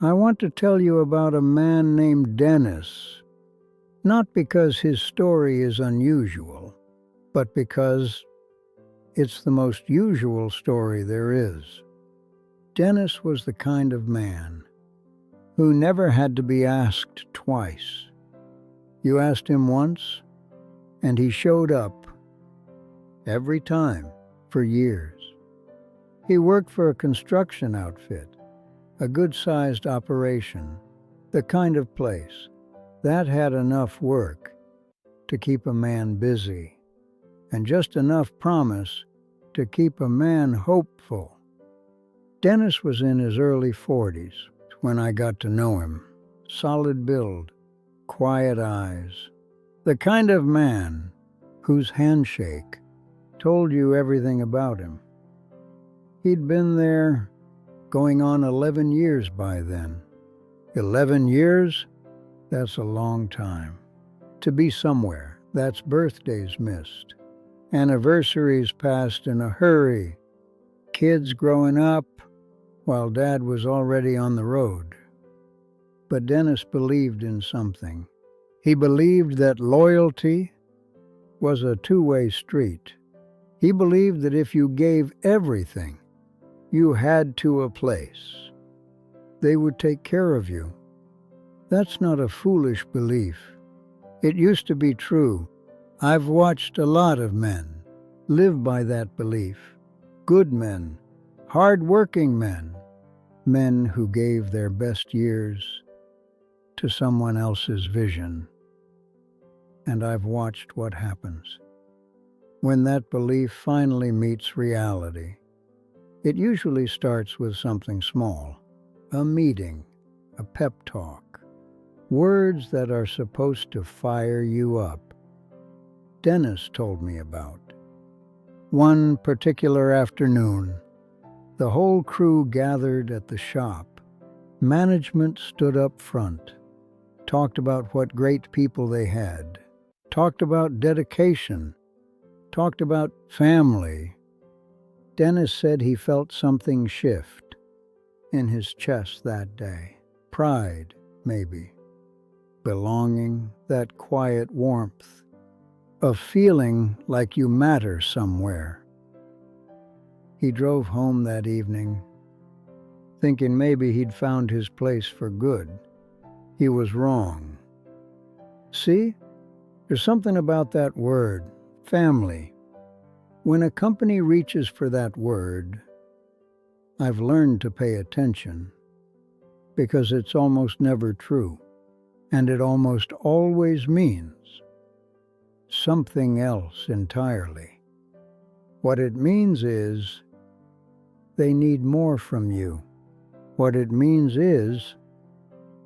I want to tell you about a man named Dennis, not because his story is unusual, but because it's the most usual story there is. Dennis was the kind of man who never had to be asked twice. You asked him once, and he showed up every time for years. He worked for a construction outfit, a good-sized operation, the kind of place that had enough work to keep a man busy and just enough promise to keep a man hopeful. Dennis was in his early 40s when I got to know him. Solid build, quiet eyes, the kind of man whose handshake told you everything about him. He'd been there going on 11 years by then. 11 years? That's a long time. To be somewhere, that's birthdays missed, anniversaries passed in a hurry, kids growing up while Dad was already on the road. But Dennis believed in something. He believed that loyalty was a two-way street. He believed that if you gave everything you had to a place, they would take care of you. That's not a foolish belief. It used to be true. I've watched a lot of men live by that belief. Good men, hard-working men, men who gave their best years to someone else's vision. And I've watched what happens when that belief finally meets reality. It usually starts with something small, a meeting, a pep talk, words that are supposed to fire you up. Dennis told me about. One particular afternoon, the whole crew gathered at the shop. Management stood up front, talked about what great people they had, talked about dedication, talked about family. Dennis said he felt something shift in his chest that day. Pride, maybe. Belonging, that quiet warmth of feeling like you matter somewhere. He drove home that evening, thinking maybe he'd found his place for good. He was wrong. See, there's something about that word, family. When a company reaches for that word, I've learned to pay attention, because it's almost never true, and it almost always means something else entirely. What it means is they need more from you. What it means is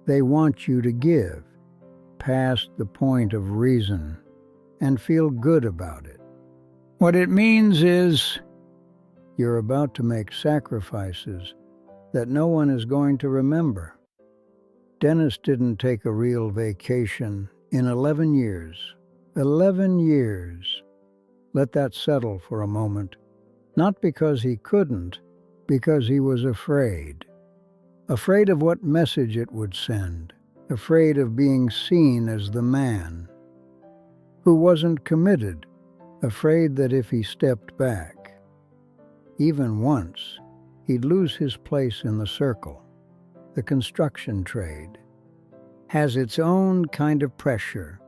they want you to give past the point of reason and feel good about it. What it means is you're about to make sacrifices that no one is going to remember. Dennis didn't take a real vacation in 11 years. 11 years. Let that settle for a moment. Not because he couldn't, because he was afraid. Afraid of what message it would send. Afraid of being seen as the man who wasn't committed. Afraid that if he stepped back, even once, he'd lose his place in the circle. The construction trade has its own kind of pressure.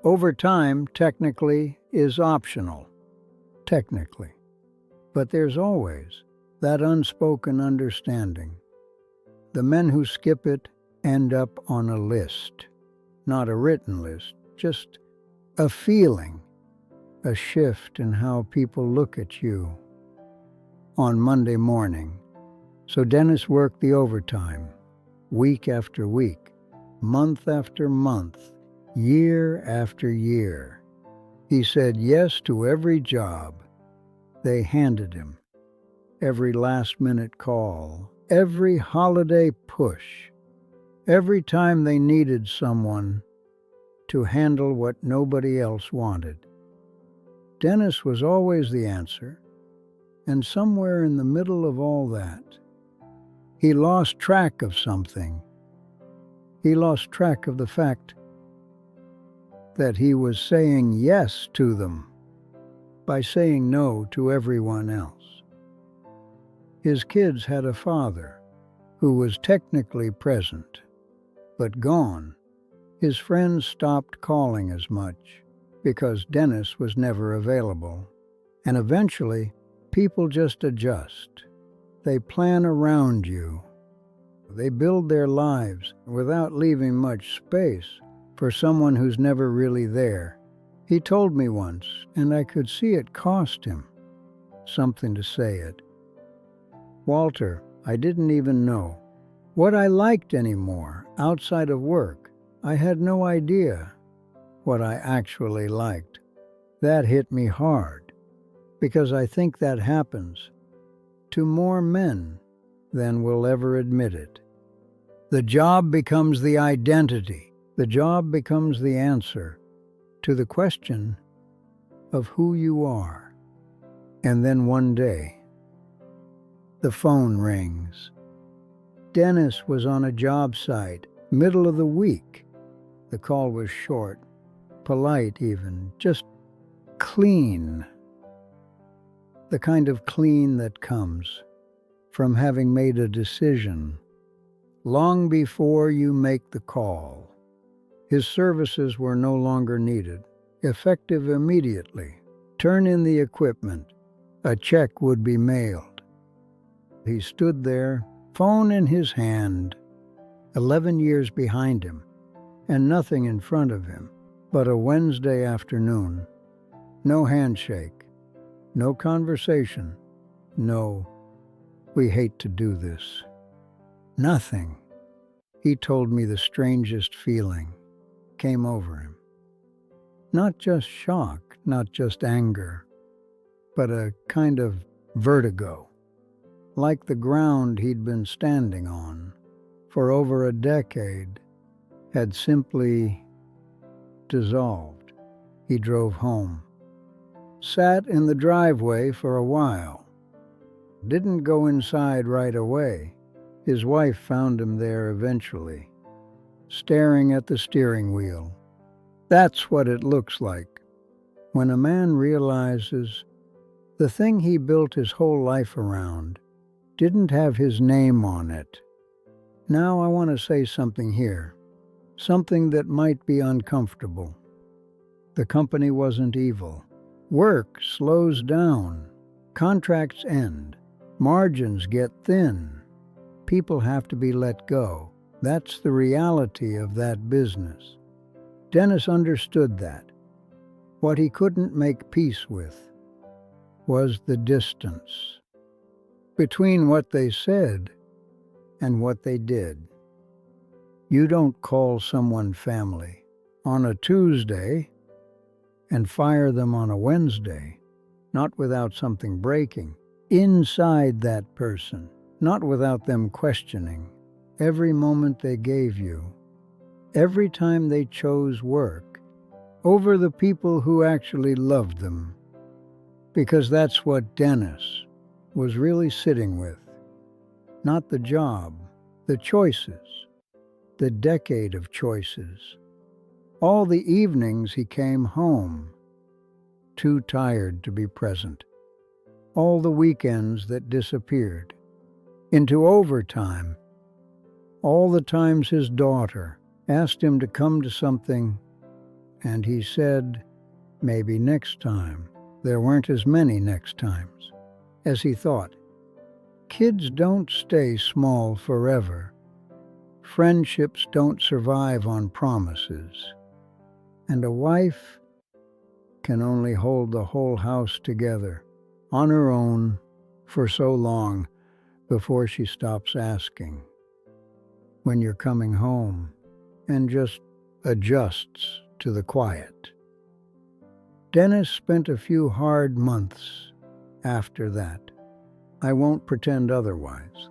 Overtime, technically, is optional. Technically. But there's always that unspoken understanding. The men who skip it end up on a list. Not a written list, just a feeling. A shift in how people look at you. On Monday morning, so Dennis worked the overtime, week after week, month after month, year after year. He said yes to every job they handed him, every last-minute call, every holiday push, every time they needed someone to handle what nobody else wanted. Dennis was always the answer, and somewhere in the middle of all that, He lost track of something. He lost track of the fact that he was saying yes to them by saying no to everyone else. His kids had a father who was technically present, but gone. His friends stopped calling as much because Dennis was never available. And eventually, people just adjust. They plan around you. They build their lives without leaving much space for someone who's never really there. He told me once, and I could see it cost him something to say it. Walter, I didn't even know what I liked anymore outside of work. I had no idea what I actually liked. That hit me hard, because I think that happens to more men than will ever admit it. The job becomes the identity. The job becomes the answer to the question of who you are. And then one day, the phone rings. Dennis was on a job site, middle of the week. The call was short, polite even, just clean. The kind of clean that comes from having made a decision long before you make the call. His services were no longer needed, effective immediately. Turn in the equipment. A check would be mailed. He stood there, phone in his hand, 11 years behind him, and nothing in front of him but a Wednesday afternoon. No handshake, no conversation, no, we hate to do this. Nothing. He told me the strangest feeling came over him. Not just shock, not just anger, but a kind of vertigo, like the ground he'd been standing on for over a decade had simply dissolved. He drove home, sat in the driveway for a while, didn't go inside right away. His wife found him there eventually, staring at the steering wheel. That's what it looks like when a man realizes the thing he built his whole life around didn't have his name on it. Now I want to say something here, something that might be uncomfortable. The company wasn't evil. Work slows down, contracts end, margins get thin, people have to be let go. That's the reality of that business. Dennis understood that. What he couldn't make peace with was the distance between what they said and what they did. You don't call someone family on a Tuesday and fire them on a Wednesday, not without something breaking inside that person, not without them questioning every moment they gave you, every time they chose work over the people who actually loved them. Because that's what Dennis was really sitting with. Not the job, the choices, the decade of choices. All the evenings he came home, too tired to be present. All the weekends that disappeared into overtime. All the times his daughter asked him to come to something, and he said, maybe next time. There weren't as many next times as he thought. Kids don't stay small forever. Friendships don't survive on promises. And a wife can only hold the whole house together on her own for so long before she stops asking when you're coming home and just adjusts to the quiet. Dennis spent a few hard months after that. I won't pretend otherwise.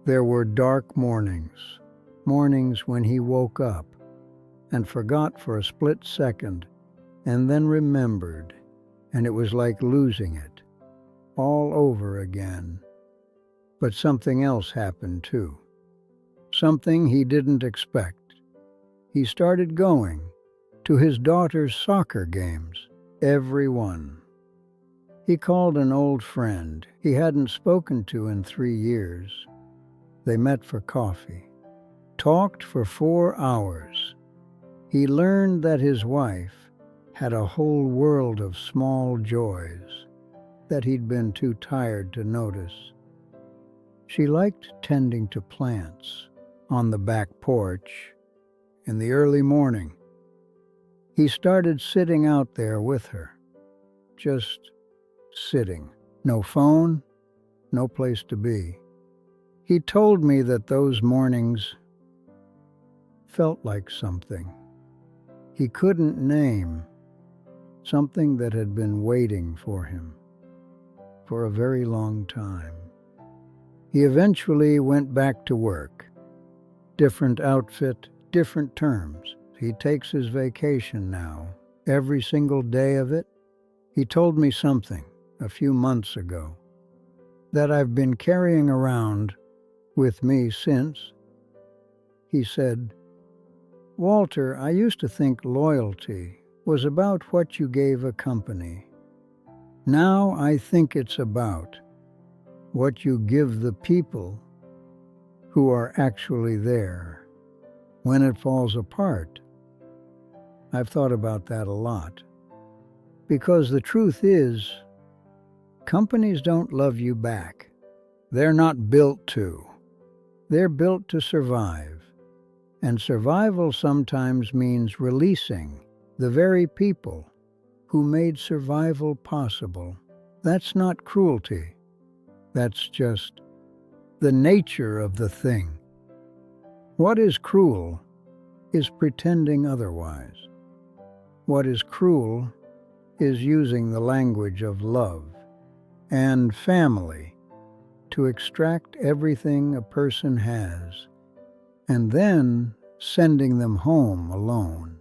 There were dark mornings, mornings when he woke up and forgot for a split second and then remembered, and it was like losing it all over again. But something else happened too. Something he didn't expect. He started going to his daughter's soccer games, every one. He called an old friend he hadn't spoken to in 3 years. They met for coffee, talked for 4 hours. He learned that his wife had a whole world of small joys that he'd been too tired to notice. She liked tending to plants on the back porch in the early morning. He started sitting out there with her, just sitting. No phone, no place to be. He told me that those mornings felt like something he couldn't name, something that had been waiting for him for a very long time. He eventually went back to work. Different outfit, different terms. He takes his vacation now, every single day of it. He told me something a few months ago that I've been carrying around with me since. He said, "Walter, I used to think loyalty was about what you gave a company. Now I think it's about what you give the people who are actually there when it falls apart." I've thought about that a lot. Because the truth is, companies don't love you back. They're not built to. They're built to survive. And survival sometimes means releasing the very people who made survival possible. That's not cruelty. That's just the nature of the thing. What is cruel is pretending otherwise. What is cruel is using the language of love and family to extract everything a person has and then sending them home alone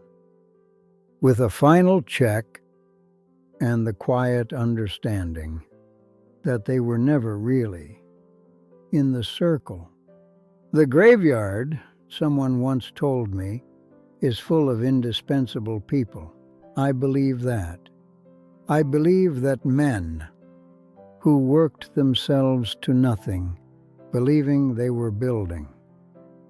with a final check and the quiet understanding that they were never really in the circle. The graveyard, someone once told me, is full of indispensable people. I believe that. I believe that men who worked themselves to nothing, believing they were building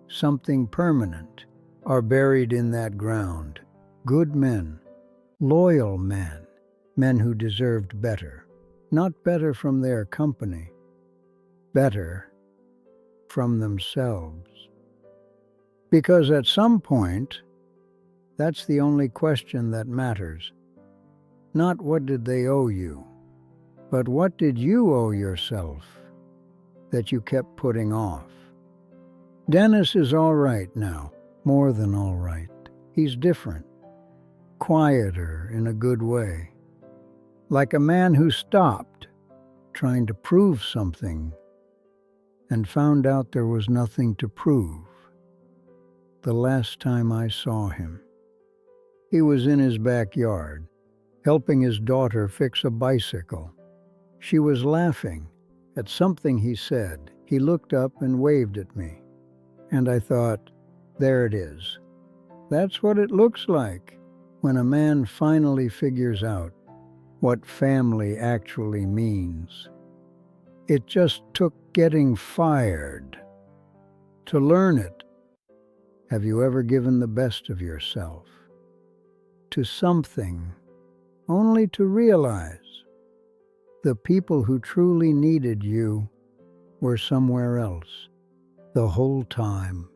something permanent, are buried in that ground. Good men, loyal men, men who deserved better. Not better from their company, better from themselves. Because at some point, that's the only question that matters. Not what did they owe you, but what did you owe yourself that you kept putting off? Dennis is all right now, more than all right. He's different, quieter in a good way. Like a man who stopped trying to prove something and found out there was nothing to prove. The last time I saw him, he was in his backyard, helping his daughter fix a bicycle. She was laughing at something he said. He looked up and waved at me, and I thought, there it is. That's what it looks like when a man finally figures out what family actually means. It just took getting fired to learn it. Have you ever given the best of yourself to something only to realize the people who truly needed you were somewhere else the whole time?